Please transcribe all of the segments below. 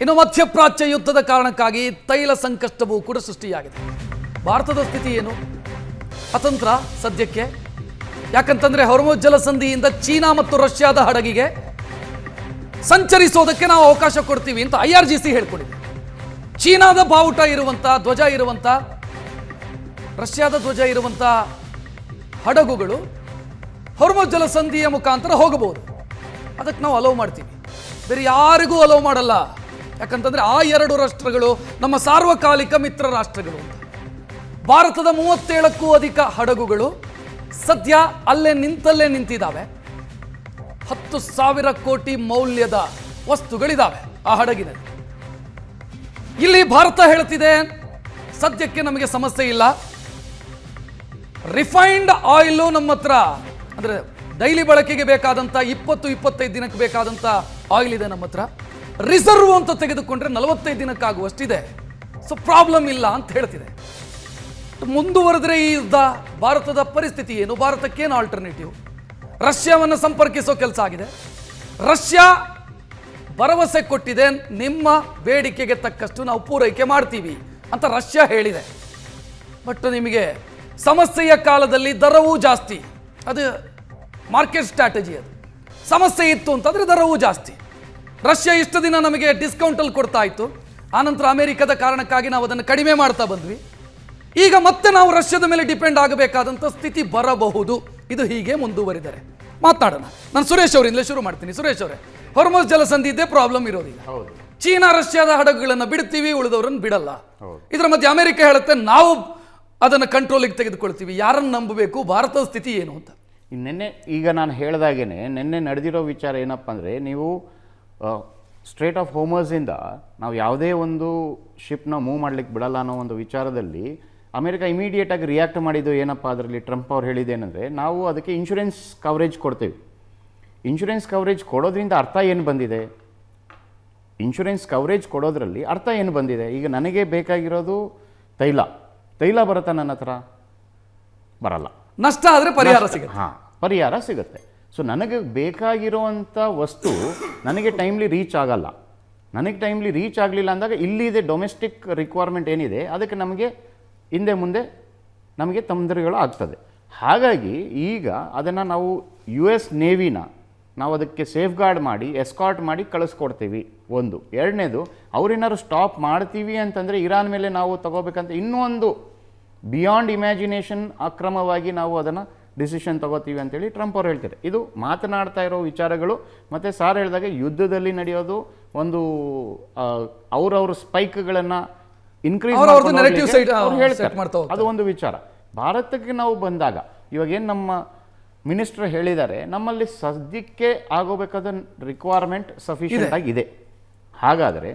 ಇನ್ನು ಮಧ್ಯಪ್ರಾಚ್ಯ ಯುದ್ಧದ ಕಾರಣಕ್ಕಾಗಿ ತೈಲ ಸಂಕಷ್ಟವೂ ಕೂಡ ಸೃಷ್ಟಿಯಾಗಿದೆ. ಭಾರತದ ಸ್ಥಿತಿ ಏನು? ಅತಂತ್ರ ಸದ್ಯಕ್ಕೆ. ಯಾಕಂತಂದ್ರೆ ಹೊರ್ಮುಜ್ ಜಲಸಂಧಿಯಿಂದ ಚೀನಾ ಮತ್ತು ರಷ್ಯಾದ ಹಡಗಿಗೆ ಸಂಚರಿಸೋದಕ್ಕೆ ನಾವು ಅವಕಾಶ ಕೊಡ್ತೀವಿ ಅಂತ IRGC ಹೇಳ್ಕೊಂಡಿದೆ. ಚೀನಾದ ಬಾವುಟ ಇರುವಂತ, ಧ್ವಜ ಇರುವಂತ, ರಷ್ಯಾದ ಧ್ವಜ ಇರುವಂತ ಹಡಗುಗಳು ಹೊರ್ಮುಜ್ ಜಲಸಂಧಿಯ ಮುಖಾಂತರ ಹೋಗಬಹುದು. ಅದಕ್ಕೆ ನಾವು ಅಲೋ ಮಾಡ್ತೀವಿ, ಬೇರೆ ಯಾರಿಗೂ ಅಲೋ ಮಾಡಲ್ಲ. ಯಾಕಂತಂದ್ರೆ ಆ ಎರಡು ರಾಷ್ಟ್ರಗಳು ನಮ್ಮ ಸಾರ್ವಕಾಲಿಕ ಮಿತ್ರ ರಾಷ್ಟ್ರಗಳು ಅಂತ. ಭಾರತದ 37ಕ್ಕೂ ಅಧಿಕ ಹಡಗುಗಳು ಸದ್ಯ ಅಲ್ಲೇ ನಿಂತಿದ್ದಾವೆ. 10,000 ಕೋಟಿ ಮೌಲ್ಯದ ವಸ್ತುಗಳಿದ್ದಾವೆ ಆ ಹಡಗಿನಲ್ಲಿ. ಇಲ್ಲಿ ಭಾರತ ಹೇಳ್ತಿದೆ, ಸದ್ಯಕ್ಕೆ ನಮಗೆ ಸಮಸ್ಯೆ ಇಲ್ಲ, ರಿಫೈನ್ಡ್ ಆಯಿಲ್ ನಮ್ಮ ಹತ್ರ, ಅಂದ್ರೆ ಡೈಲಿ ಬಳಕೆಗೆ ಬೇಕಾದಂತ 20-25 ದಿನಕ್ಕೆ ಬೇಕಾದಂತ ಆಯಿಲ್ ಇದೆ ನಮ್ಮ ಹತ್ರ. ರಿಸರ್ವ್ ಅಂತ ತೆಗೆದುಕೊಂಡ್ರೆ 45 ದಿನಕ್ಕಾಗುವಷ್ಟಿದೆ, ಸೊ ಪ್ರಾಬ್ಲಮ್ ಇಲ್ಲ ಅಂತ ಹೇಳ್ತಿದೆ. ಮುಂದುವರೆದ್ರೆ ಈ ಯುದ್ಧ ಭಾರತದ ಪರಿಸ್ಥಿತಿ ಏನು? ಭಾರತಕ್ಕೇನು ಆಲ್ಟರ್ನೇಟಿವ್? ರಷ್ಯಾವನ್ನು ಸಂಪರ್ಕಿಸೋ ಕೆಲಸ ಆಗಿದೆ. ರಷ್ಯಾ ಭರವಸೆ ಕೊಟ್ಟಿದೆ, ನಿಮ್ಮ ಬೇಡಿಕೆಗೆ ತಕ್ಕಷ್ಟು ನಾವು ಪೂರೈಕೆ ಮಾಡ್ತೀವಿ ಅಂತ ರಷ್ಯಾ ಹೇಳಿದೆ. ಬಟ್ ನಿಮಗೆ ಸಮಸ್ಯೆಯ ಕಾಲದಲ್ಲಿ ದರವೂ ಜಾಸ್ತಿ, ಅದು ಮಾರ್ಕೆಟ್ ಸ್ಟ್ರಾಟಜಿ. ಅದು ಸಮಸ್ಯೆ ಇತ್ತು ಅಂತಂದ್ರೆ ದರವೂ ಜಾಸ್ತಿ. ರಷ್ಯಾ ಇಷ್ಟು ದಿನ ನಮಗೆ ಡಿಸ್ಕೌಂಟಲ್ಲಿ ಕೊಡ್ತಾ ಇತ್ತು, ಆನಂತರ ಅಮೆರಿಕದ ಕಾರಣಕ್ಕಾಗಿ ನಾವು ಅದನ್ನು ಕಡಿಮೆ ಮಾಡ್ತಾ ಬಂದ್ವಿ. ಈಗ ಮತ್ತೆ ನಾವು ರಷ್ಯಾದ ಮೇಲೆ ಡಿಪೆಂಡ್ ಆಗಬೇಕಾದಂಥ ಸ್ಥಿತಿ ಬರಬಹುದು. ಇದು ಹೀಗೆ ಮುಂದುವರಿದರೆ ಮಾತನಾಡೋಣ. ನಾನು ಸುರೇಶ್ ಅವರಿಂದಲೇ ಶುರು ಮಾಡ್ತೀನಿ. ಸುರೇಶ್ ಅವರೇ, ಹೊರ್ಮುಜ್ ಜಲಸಂಧಿ ಇದ್ದೇ ಪ್ರಾಬ್ಲಮ್ ಇರೋದಿಲ್ಲ. ಚೀನಾ ರಷ್ಯಾದ ಹಡಗುಗಳನ್ನು ಬಿಡ್ತೀವಿ, ಉಳಿದವರನ್ನು ಬಿಡಲ್ಲ. ಇದರ ಮಧ್ಯೆ ಅಮೆರಿಕ ಹೇಳುತ್ತೆ ನಾವು ಅದನ್ನು ಕಂಟ್ರೋಲಿಗೆ ತೆಗೆದುಕೊಳ್ತೀವಿ. ಯಾರನ್ನು ನಂಬಬೇಕು? ಭಾರತದ ಸ್ಥಿತಿ ಏನು ಅಂತ. ನಿನ್ನೆ ಈಗ ನಾನು ಹೇಳ್ದಾಗೇನೆ ನಿನ್ನೆ ನಡೆದಿರೋ ವಿಚಾರ ಏನಪ್ಪ ಅಂದರೆ, ನೀವು ಸ್ಟ್ರೇಟ್ ಆಫ್ ಹೋಮರ್ಸಿಂದ ನಾವು ಯಾವುದೇ ಒಂದು ಶಿಪ್ನ ಮೂವ್ ಮಾಡ್ಲಿಕ್ಕೆ ಬಿಡಲ್ಲ ಅನ್ನೋ ಒಂದು ವಿಚಾರದಲ್ಲಿ ಅಮೆರಿಕ ಇಮಿಡಿಯೇಟಾಗಿ ರಿಯಾಕ್ಟ್ ಮಾಡಿದ್ದು ಏನಪ್ಪ, ಅದರಲ್ಲಿ ಟ್ರಂಪ್ ಅವ್ರು ಹೇಳಿದ್ದೇನೆಂದರೆ, ನಾವು ಅದಕ್ಕೆ ಇನ್ಶೂರೆನ್ಸ್ ಕವರೇಜ್ ಕೊಡ್ತೇವೆ. ಇನ್ಶೂರೆನ್ಸ್ ಕವರೇಜ್ ಕೊಡೋದ್ರಿಂದ ಅರ್ಥ ಏನು ಬಂದಿದೆ? ಇನ್ಶೂರೆನ್ಸ್ ಕವರೇಜ್ ಕೊಡೋದ್ರಲ್ಲಿ ಅರ್ಥ ಏನು ಬಂದಿದೆ? ಈಗ ನನಗೆ ಬೇಕಾಗಿರೋದು ತೈಲ ಬರುತ್ತಾ ನನ್ನ ಹತ್ರ? ಬರಲ್ಲ. ನಷ್ಟ ಆದರೆ ಪರಿಹಾರ ಸಿಗುತ್ತೆ. ಹಾಂ, ಪರಿಹಾರ ಸಿಗುತ್ತೆ. ಸೊ ನನಗೆ ಬೇಕಾಗಿರುವಂಥ ವಸ್ತು ನನಗೆ ಟೈಮ್ಲಿ ರೀಚ್ ಆಗಲ್ಲ. ನನಗೆ ಟೈಮ್ಲಿ ರೀಚ್ ಆಗಲಿಲ್ಲ ಅಂದಾಗ ಇಲ್ಲಿದೆ ಡೊಮೆಸ್ಟಿಕ್ ರಿಕ್ವೈರ್ಮೆಂಟ್ ಏನಿದೆ, ಅದಕ್ಕೆ ನಮಗೆ ಹಿಂದೆ ಮುಂದೆ ನಮಗೆ ತೊಂದರೆಗಳು ಆಗ್ತದೆ. ಹಾಗಾಗಿ ಈಗ ಅದನ್ನು ನಾವು US ನೇವಿನ ನಾವು ಅದಕ್ಕೆ ಸೇಫ್ ಗಾರ್ಡ್ ಮಾಡಿ ಎಸ್ಕಾರ್ಟ್ ಮಾಡಿ ಕಳಿಸ್ಕೊಡ್ತೀವಿ. ಒಂದು. ಎರಡನೇದು, ಅವ್ರೇನಾದ್ರು ಸ್ಟಾಪ್ ಮಾಡ್ತೀವಿ ಅಂತಂದರೆ ಇರಾನ್ ಮೇಲೆ ನಾವು ತಗೋಬೇಕಂತ ಇನ್ನೂ ಒಂದು ಬಿಯಾಂಡ್ ಇಮ್ಯಾಜಿನೇಷನ್ ಅಕ್ರಮವಾಗಿ ನಾವು ಅದನ್ನು ಡಿಸಿಷನ್ ತಗೋತೀವಿ ಅಂತೇಳಿ ಟ್ರಂಪ್ ಅವ್ರು ಹೇಳ್ತಾರೆ. ಇದು ಮಾತನಾಡ್ತಾ ಇರೋ ವಿಚಾರಗಳು. ಮತ್ತು ಸಾರ್ ಹೇಳಿದಾಗ ಯುದ್ಧದಲ್ಲಿ ನಡೆಯೋದು ಒಂದು ಅವ್ರವ್ರ ಸ್ಪೈಕ್ಗಳನ್ನು ಇನ್ಕ್ರೀಸ್ ಹೇಳ್ತಾರೆ, ಅದು ಒಂದು ವಿಚಾರ. ಭಾರತಕ್ಕೆ ನಾವು ಬಂದಾಗ ಇವಾಗೇನು ನಮ್ಮ ಮಿನಿಸ್ಟರ್ ಹೇಳಿದ್ದಾರೆ, ನಮ್ಮಲ್ಲಿ ಸದ್ಯಕ್ಕೆ ಆಗೋಬೇಕಾದ ರಿಕ್ವೈರ್ಮೆಂಟ್ ಸಫಿಷಿಯೆಂಟ್ ಆಗಿದೆ. ಹಾಗಾದರೆ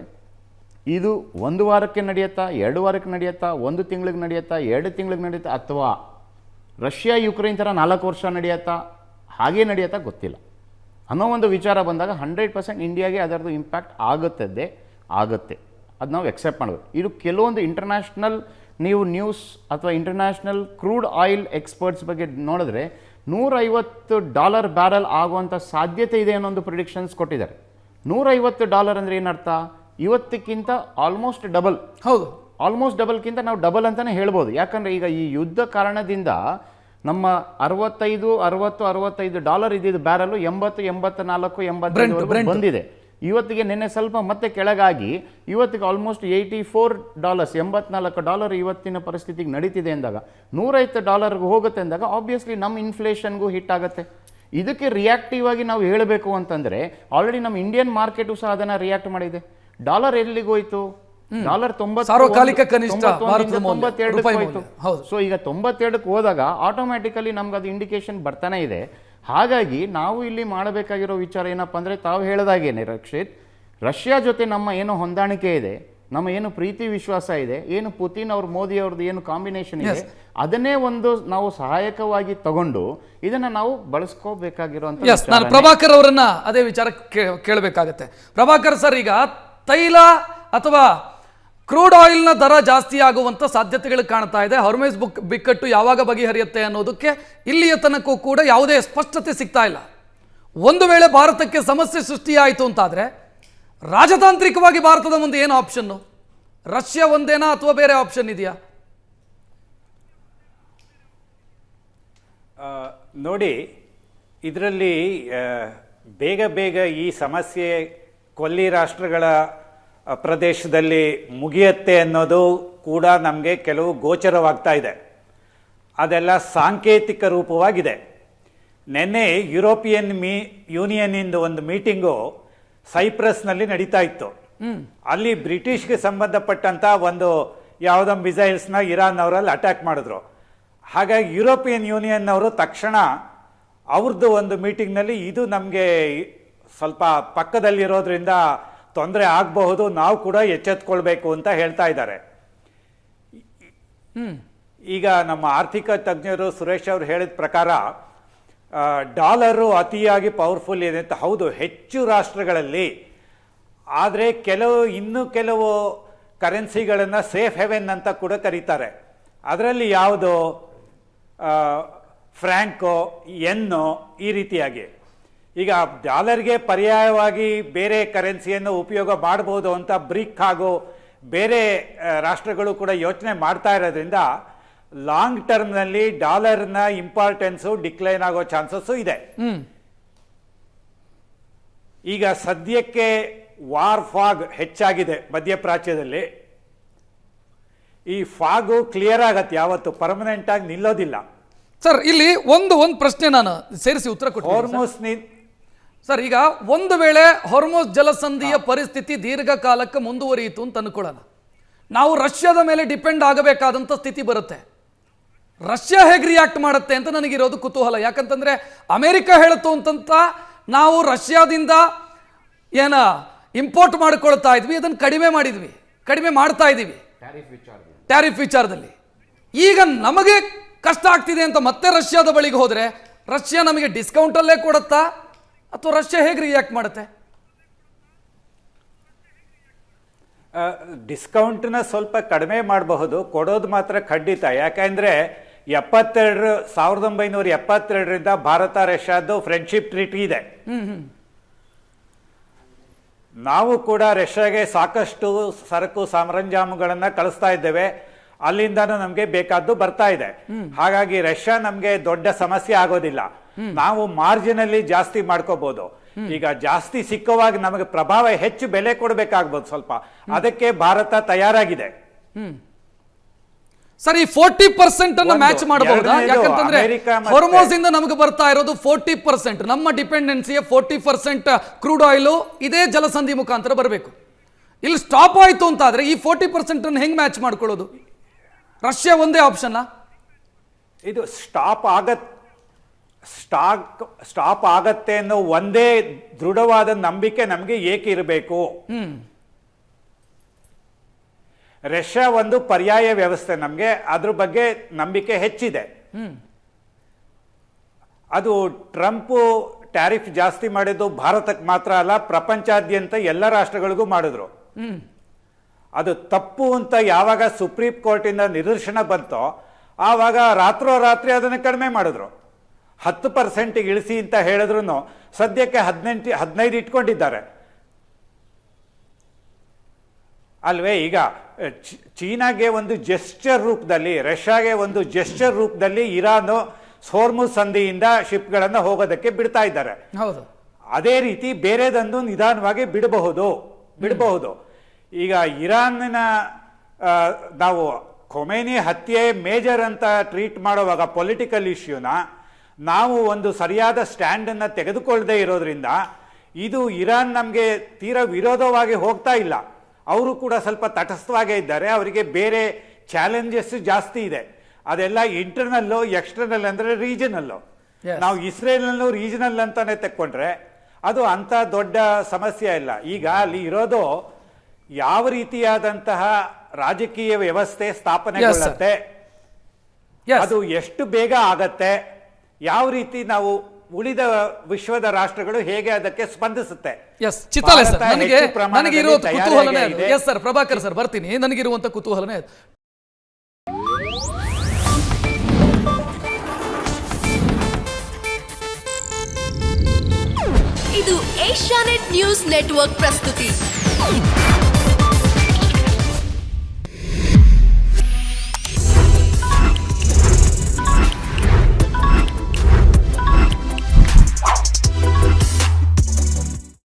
ಇದು 1 ವಾರಕ್ಕೆ ನಡೆಯುತ್ತಾ, 2 ವಾರಕ್ಕೆ ನಡೆಯುತ್ತಾ, 1 ತಿಂಗಳಿಗೆ ನಡೆಯುತ್ತಾ, 2 ತಿಂಗಳಿಗೆ ನಡೆಯುತ್ತಾ, ಅಥವಾ ರಷ್ಯಾ ಯುಕ್ರೇನ್ ಥರ 4 ವರ್ಷ ನಡೆಯುತ್ತಾ, ಹಾಗೇ ನಡೆಯುತ್ತಾ ಗೊತ್ತಿಲ್ಲ ಅನ್ನೋ ಒಂದು ವಿಚಾರ ಬಂದಾಗ 100% ಇಂಡಿಯಾಗೆ ಅದರದ್ದು ಇಂಪ್ಯಾಕ್ಟ್ ಆಗುತ್ತೆ. ಅದು ನಾವು ಎಕ್ಸೆಪ್ಟ್ ಮಾಡಬೇಕು. ಇದು ಕೆಲವೊಂದು ಇಂಟರ್ನ್ಯಾಷನಲ್ ನೀವು ನ್ಯೂಸ್ ಅಥವಾ ಇಂಟರ್ನ್ಯಾಷನಲ್ ಕ್ರೂಡ್ ಆಯಿಲ್ ಎಕ್ಸ್ಪರ್ಟ್ಸ್ ಬಗ್ಗೆ ನೋಡಿದ್ರೆ $150 ಬ್ಯಾರಲ್ ಆಗುವಂಥ ಸಾಧ್ಯತೆ ಇದೆ ಅನ್ನೋ ಒಂದು ಪ್ರಿಡಿಕ್ಷನ್ಸ್ ಕೊಟ್ಟಿದ್ದಾರೆ. $150 ಅಂದರೆ ಏನರ್ಥ? ಇವತ್ತಿಗಿಂತ ಆಲ್ಮೋಸ್ಟ್ ಡಬಲ್. ಹೌದು, ಆಲ್ಮೋಸ್ಟ್ ಡಬಲ್ಗಿಂತ ನಾವು ಡಬಲ್ ಅಂತಲೇ ಹೇಳ್ಬೋದು. ಯಾಕಂದರೆ ಈಗ ಈ ಯುದ್ಧ ಕಾರಣದಿಂದ ನಮ್ಮ $65 ಇದ್ದಿದ್ದು ಬ್ಯಾರಲ್ಲು 80, 84, 85 ಬಂದಿದೆ. ಇವತ್ತಿಗೆ ನಿನ್ನೆ ಸ್ವಲ್ಪ ಮತ್ತೆ ಕೆಳಗಾಗಿ ಇವತ್ತಿಗೆ ಆಲ್ಮೋಸ್ಟ್ $84, $84 ಇವತ್ತಿನ ಪರಿಸ್ಥಿತಿಗೆ ನಡೀತಿದೆ ಅಂದಾಗ $150 ಹೋಗುತ್ತೆ ಅಂದಾಗ ಆಬ್ವಿಯಸ್ಲಿ ನಮ್ಮ ಇನ್ಫ್ಲೇಷನ್ಗೂ ಹಿಟ್ ಆಗುತ್ತೆ. ಇದಕ್ಕೆ ರಿಯಾಕ್ಟಿವ್ ಆಗಿ ನಾವು ಹೇಳಬೇಕು ಅಂತಂದರೆ ಆಲ್ರೆಡಿ ನಮ್ಮ ಇಂಡಿಯನ್ ಮಾರ್ಕೆಟು ಸಹ ಅದನ್ನು ರಿಯಾಕ್ಟ್ ಮಾಡಿದೆ. ಡಾಲರ್ ಎಲ್ಲಿಗೆ ಹೋಯ್ತು? ಡಾಲರ್ 92 ಹೋಯ್ತು. ಸೊ ಈಗ 92ಕ್ಕೆ ಹೋದಾಗ ಆಟೋಮ್ಯಾಟಿಕಲಿ ನಮ್ಗೆ ಅದು ಇಂಡಿಕೇಶನ್ ಬರ್ತಾನೆ ಇದೆ. ಹಾಗಾಗಿ ನಾವು ಇಲ್ಲಿ ಮಾಡಬೇಕಾಗಿರೋ ವಿಚಾರ ಏನಪ್ಪ ಅಂದರೆ, ತಾವು ಹೇಳಿದಾಗೇನೆ ರಕ್ಷಿತ್, ರಷ್ಯಾ ಜೊತೆ ನಮ್ಮ ಏನು ಹೊಂದಾಣಿಕೆ ಇದೆ, ನಮ್ಮ ಏನು ಪ್ರೀತಿ ವಿಶ್ವಾಸ ಇದೆ, ಏನು ಪುತಿನ್ ಅವ್ರ ಮೋದಿ ಅವ್ರದ್ದು ಏನು ಕಾಂಬಿನೇಷನ್ ಇದೆ, ಅದನ್ನೇ ಒಂದು ನಾವು ಸಹಾಯಕವಾಗಿ ತಗೊಂಡು ಇದನ್ನ ನಾವು ಬಳಸ್ಕೋಬೇಕಾಗಿರುವಂತ. ನಾನು ಪ್ರಭಾಕರ್ ಅವರನ್ನ ಅದೇ ವಿಚಾರ ಕೇಳಬೇಕಾಗತ್ತೆ. ಪ್ರಭಾಕರ್ ಸರ್, ಈಗ ತೈಲ ಅಥವಾ ಕ್ರೂಡ್ ಆಯಿಲ್ನ ದರ ಜಾಸ್ತಿ ಆಗುವಂಥ ಸಾಧ್ಯತೆಗಳು ಕಾಣ್ತಾ ಇದೆ. ಹೊರ್ಮುಜ್ ಬಿಕ್ಕಟ್ಟು ಯಾವಾಗ ಬಗೆಹರಿಯುತ್ತೆ ಅನ್ನೋದಕ್ಕೆ ಇಲ್ಲಿಯ ತನಕೂ ಕೂಡ ಯಾವುದೇ ಸ್ಪಷ್ಟತೆ ಸಿಗ್ತಾ ಇಲ್ಲ. ಒಂದು ವೇಳೆ ಭಾರತಕ್ಕೆ ಸಮಸ್ಯೆ ಸೃಷ್ಟಿಯಾಯಿತು ಅಂತಾದರೆ ರಾಜತಾಂತ್ರಿಕವಾಗಿ ಭಾರತದ ಮುಂದೆ ಏನು ಆಪ್ಷನ್ನು? ರಷ್ಯಾ ಒಂದೇನಾ ಅಥವಾ ಬೇರೆ ಆಪ್ಷನ್ ಇದೆಯಾ? ನೋಡಿ, ಇದರಲ್ಲಿ ಬೇಗ ಬೇಗ ಈ ಸಮಸ್ಯೆ ಕೊಲ್ಲಿ ರಾಷ್ಟ್ರಗಳ ಪ್ರದೇಶದಲ್ಲಿ ಮುಗಿಯುತ್ತೆ ಅನ್ನೋದು ಕೂಡ ನಮಗೆ ಕೆಲವು ಗೋಚರವಾಗ್ತಾ ಇದೆ. ಅದೆಲ್ಲ ಸಾಂಕೇತಿಕ ರೂಪವಾಗಿದೆ. ನಿನ್ನೆ ಯುರೋಪಿಯನ್ ಯೂನಿಯನ್ನಿಂದ ಒಂದು ಮೀಟಿಂಗು ಸೈಪ್ರಸ್ನಲ್ಲಿ ನಡೀತಾ ಇತ್ತು. ಅಲ್ಲಿ ಬ್ರಿಟಿಷ್ಗೆ ಸಂಬಂಧಪಟ್ಟಂಥ ಒಂದು ಯಾವುದೋ ಮಿಸೈಲ್ಸ್ನ ಇರಾನ್ ಅವರಲ್ಲಿ ಅಟ್ಯಾಕ್ ಮಾಡಿದ್ರು. ಹಾಗಾಗಿ ಯುರೋಪಿಯನ್ ಯೂನಿಯನ್ ಅವರು ತಕ್ಷಣ ಅವ್ರದ್ದು ಒಂದು ಮೀಟಿಂಗ್ನಲ್ಲಿ ಇದು ನಮಗೆ ಸ್ವಲ್ಪ ಪಕ್ಕದಲ್ಲಿರೋದ್ರಿಂದ ತೊಂದರೆ ಆಗಬಹುದು, ನಾವು ಕೂಡ ಎಚ್ಚೆತ್ಕೊಳ್ಬೇಕು ಅಂತ ಹೇಳ್ತಾ ಇದ್ದಾರೆ. ಈಗ ನಮ್ಮ ಆರ್ಥಿಕ ತಜ್ಞರು ಸುರೇಶ್ ಅವರು ಹೇಳಿದ ಪ್ರಕಾರ ಡಾಲರು ಅತಿಯಾಗಿ ಪವರ್ಫುಲ್ ಇದೆ ಅಂತ. ಹೌದು, ಹೆಚ್ಚು ರಾಷ್ಟ್ರಗಳಲ್ಲಿ. ಆದರೆ ಇನ್ನು ಕೆಲವು ಕರೆನ್ಸಿಗಳನ್ನು ಸೇಫ್ ಹೆವೆನ್ ಅಂತ ಕೂಡ ಕರೀತಾರೆ. ಅದರಲ್ಲಿ ಯಾವುದು ಫ್ರ್ಯಾಂಕೋ, ಎನ್ನೋ, ಈ ರೀತಿಯಾಗಿ. ಈಗ ಡಾಲರ್ಗೆ ಪರ್ಯಾಯವಾಗಿ ಬೇರೆ ಕರೆನ್ಸಿಯನ್ನು ಉಪಯೋಗ ಮಾಡಬಹುದು ಅಂತ ಬ್ರಿಕ್ ಹಾಗೂ ಬೇರೆ ರಾಷ್ಟ್ರಗಳು ಕೂಡ ಯೋಚನೆ ಮಾಡ್ತಾ ಇರೋದ್ರಿಂದ ಲಾಂಗ್ ಟರ್ಮ್ನಲ್ಲಿ ಡಾಲರ್ನ ಇಂಪಾರ್ಟೆನ್ಸು ಡಿಕ್ಲೈನ್ ಆಗೋ ಚಾನ್ಸಸ್ಸು ಇದೆ. ಈಗ ಸದ್ಯಕ್ಕೆ ವಾರ್ ಫಾಗ್ ಹೆಚ್ಚಾಗಿದೆ ಮಧ್ಯಪ್ರಾಚ್ಯದಲ್ಲಿ. ಈ ಫಾಗು ಕ್ಲಿಯರ್ ಆಗತ್ತೆ, ಯಾವತ್ತು ಪರ್ಮನೆಂಟ್ ಆಗಿ ನಿಲ್ಲೋದಿಲ್ಲ. ಸರ್, ಇಲ್ಲಿ ಒಂದು ಪ್ರಶ್ನೆ ನಾನು ಸೇರಿಸಿ ಉತ್ತರ ಕೊಡ್ತೀನಿ ಸರ್. ಈಗ ಒಂದು ವೇಳೆ ಹೊರ್ಮೋಸ್ ಜಲಸಂಧಿಯ ಪರಿಸ್ಥಿತಿ ದೀರ್ಘಕಾಲಕ್ಕೆ ಮುಂದುವರಿಯಿತು ಅಂತ ಅನ್ಕೊಳ್ಳೋಣ, ನಾವು ರಷ್ಯಾದ ಮೇಲೆ ಡಿಪೆಂಡ್ ಆಗಬೇಕಾದಂಥ ಸ್ಥಿತಿ ಬರುತ್ತೆ. ರಷ್ಯಾ ಹೇಗೆ ರಿಯಾಕ್ಟ್ ಮಾಡುತ್ತೆ ಅಂತ ನನಗಿರೋದು ಕುತೂಹಲ. ಯಾಕಂತಂದ್ರೆ ಅಮೆರಿಕ ಹೇಳುತ್ತು ಅಂತಂತ ನಾವು ರಷ್ಯಾದಿಂದ ಇಂಪೋರ್ಟ್ ಮಾಡ್ಕೊಳ್ತಾ ಇದ್ವಿ, ಅದನ್ನು ಕಡಿಮೆ ಮಾಡ್ತಾ ಇದ್ದೀವಿ ಟ್ಯಾರಿಫ್ ವಿಚಾರದಲ್ಲಿ. ಈಗ ನಮಗೆ ಕಷ್ಟ ಆಗ್ತಿದೆ ಅಂತ ಮತ್ತೆ ರಷ್ಯಾದ ಬಳಿಗೆ ಹೋದ್ರೆ ರಷ್ಯಾ ನಮಗೆ ಡಿಸ್ಕೌಂಟಲ್ಲೇ ಕೊಡುತ್ತಾ ಅಥವಾ ರಷ್ಯಾ ಹೇಗೆ ರಿಯಾಕ್ಟ್ ಮಾಡುತ್ತೆ? ಡಿಸ್ಕೌಂಟ್ನ ಸ್ವಲ್ಪ ಕಡಿಮೆ ಮಾಡಬಹುದು, ಕೊಡೋದು ಮಾತ್ರ ಖಂಡಿತ. ಯಾಕಂದ್ರೆ 1972ರಿಂದ ಭಾರತ ರಷ್ಯಾದ್ದು ಫ್ರೆಂಡ್ಶಿಪ್ ಟ್ರೀಟಿ ಇದೆ. ನಾವು ಕೂಡ ರಷ್ಯಾಗೆ ಸಾಕಷ್ಟು ಸರಕು ಸರಂಜಾಮುಗಳನ್ನು ಕಳಿಸ್ತಾ ಇದ್ದೇವೆ. ಅಲ್ಲಿಂದಾನು ನಮಗೆ ಬೇಕಾದ್ದು ಬರ್ತಾ ಇದೆ. ಹಾಗಾಗಿ ರಷ್ಯಾ ನಮಗೆ ದೊಡ್ಡ ಸಮಸ್ಯೆ ಆಗೋದಿಲ್ಲ. ನಾವು ಮಾರ್ಜಿನಲ್ಲಿ ಜಾಸ್ತಿ ಮಾಡ್ಕೋಬಹುದು. ಈಗ ಜಾಸ್ತಿ ಸಿಕ್ಕುವಾಗ ನಮಗೆ ಪ್ರಭಾವ ಹೆಚ್ಚು ಬೆಲೆ ಕೊಡಬೇಕಾಗ್ಬೋದು ಸ್ವಲ್ಪ. ಅದಕ್ಕೆ ಭಾರತ ತಯಾರಾಗಿದೆ. ಸರ್, ಈ 40% ಅನ್ನು ಮ್ಯಾಚ್ ಮಾಡಬಹುದಾ? ಯಾಕಂತಂದ್ರೆ ಹೊರ್ಮೋಸ್ ಇಂದ ನಮಗೆ ಬರ್ತಾ ಇರೋದು 40%. ನಮ್ಮ ಡಿಪೆಂಡೆನ್ಸಿಯ 40% ಕ್ರೂಡ್ ಆಯಿಲ್ ಇದೇ ಜಲಸಂಧಿ ಮುಖಾಂತರ ಬರಬೇಕು. ಇಲ್ಲಿ ಸ್ಟಾಪ್ ಆಯ್ತು ಅಂತ ಆದ್ರೆ ಈ 40% ಅನ್ನು ಹೆಂಗ್ ಮ್ಯಾಚ್ ಮಾಡ್ಕೊಳ್ಳೋದು? ರಷ್ಯಾ ಒಂದೇ ಆಪ್ಷನ್? ಇದು ಸ್ಟಾಪ್ ಆಗತ್ತೆ ಅನ್ನೋ ಒಂದೇ ದೃಢವಾದ ನಂಬಿಕೆ ನಮಗೆ ಏಕೆ ಇರಬೇಕು? ರಷ್ಯಾ ಒಂದು ಪರ್ಯಾಯ ವ್ಯವಸ್ಥೆ, ನಮಗೆ ಅದ್ರ ಬಗ್ಗೆ ನಂಬಿಕೆ ಹೆಚ್ಚಿದೆ. ಅದು ಟ್ರಂಪ್ ಟ್ಯಾರಿಫ್ ಜಾಸ್ತಿ ಮಾಡಿದ್ದು ಭಾರತಕ್ಕೆ ಮಾತ್ರ ಅಲ್ಲ, ಪ್ರಪಂಚಾದ್ಯಂತ ಎಲ್ಲ ರಾಷ್ಟ್ರಗಳಿಗೂ ಮಾಡಿದ್ರು. ಅದು ತಪ್ಪು ಅಂತ ಯಾವಾಗ ಸುಪ್ರೀಂ ಕೋರ್ಟಿಂದ ನಿದರ್ಶನ ಬಂತೋ ಆವಾಗ ರಾತ್ರೋರಾತ್ರಿ ಅದನ್ನು ಕಡಿಮೆ ಮಾಡಿದ್ರು. 10% ಇಳಿಸಿ ಅಂತ ಹೇಳಿದ್ರು ಸದ್ಯಕ್ಕೆ 15 ಇಟ್ಕೊಂಡಿದ್ದಾರೆ ಅಲ್ವೇ. ಈಗ ಚೀನಾಗೆ ಒಂದು ಜೆಸ್ಚರ್ ರೂಪದಲ್ಲಿ, ರಷ್ಯಾಗೆ ಒಂದು ಜೆಸ್ಚರ್ ರೂಪದಲ್ಲಿ ಇರಾನ್ ಹೋರ್ಮುಜ್ ಸಂಧಿಯಿಂದ ಶಿಪ್ಗಳನ್ನು ಹೋಗೋದಕ್ಕೆ ಬಿಡ್ತಾ ಇದ್ದಾರೆ. ಅದೇ ರೀತಿ ಬೇರೆದನ್ನು ನಿಧಾನವಾಗಿ ಬಿಡಬಹುದು. ಈಗ ಇರಾನ್ನ ನಾವು ಖೊಮೇನಿ ಹತ್ಯೆ ಮೇಜರ್ ಅಂತ ಟ್ರೀಟ್ ಮಾಡುವಾಗ ಪೊಲಿಟಿಕಲ್ ಇಶ್ಯೂನ ನಾವು ಒಂದು ಸರಿಯಾದ ಸ್ಟ್ಯಾಂಡನ್ನು ತೆಗೆದುಕೊಳ್ಳದೆ ಇರೋದ್ರಿಂದ ಇದು ಇರಾನ್ ನಮಗೆ ತೀರಾ ವಿರೋಧವಾಗಿ ಹೋಗ್ತಾ ಇಲ್ಲ. ಅವರು ಕೂಡ ಸ್ವಲ್ಪ ತಟಸ್ಥವಾಗೇ ಇದ್ದಾರೆ. ಅವರಿಗೆ ಬೇರೆ ಚಾಲೆಂಜಸ್ ಜಾಸ್ತಿ ಇದೆ. ಅದೆಲ್ಲ ಇಂಟರ್ನಲ್ಲು, ಎಕ್ಸ್ಟರ್ನಲ್ ಅಂದರೆ ರೀಜನಲ್ಲು. ನಾವು ಇಸ್ರೇಲ್ನಲ್ಲೂ ರೀಜನಲ್ ಅಂತಾನೆ ತೆಕ್ಕೊಂಡ್ರೆ ಅದು ಅಂಥ ದೊಡ್ಡ ಸಮಸ್ಯೆ ಇಲ್ಲ. ಈಗ ಅಲ್ಲಿ ಇರೋದು ಯಾವ ರೀತಿಯಾದಂತಹ ರಾಜಕೀಯ ವ್ಯವಸ್ಥೆ ಸ್ಥಾಪನೆಗೊಳ್ಳುತ್ತೆ, ಅದು ಎಷ್ಟು ಬೇಗ ಆಗತ್ತೆ, ಯಾವ ರೀತಿ ನಾವು ಉಳಿದ ವಿಶ್ವದ ರಾಷ್ಟ್ರಗಳು ಹೇಗೆ ಅದಕ್ಕೆ ಸ್ಪಂದಿಸುತ್ತೆ. ಚಿತ್ತಾಲೆ ಸರ್, ನನಗೆ ಇರುವಂತ ಕುತೂಹಲನೇ ಅದು. ಎಸ್ ಸರ್, ಪ್ರಭಾಕರ್ ಸರ್ ಬರ್ತೀನಿ. ನನಗಿರುವಂತ ಕುತೂಹಲನೇ ಅದು. ಇದು ಏಷ್ಯಾನೆಟ್ ನ್ಯೂಸ್ ನೆಟ್ವರ್ಕ್ ಪ್ರಸ್ತುತಿ.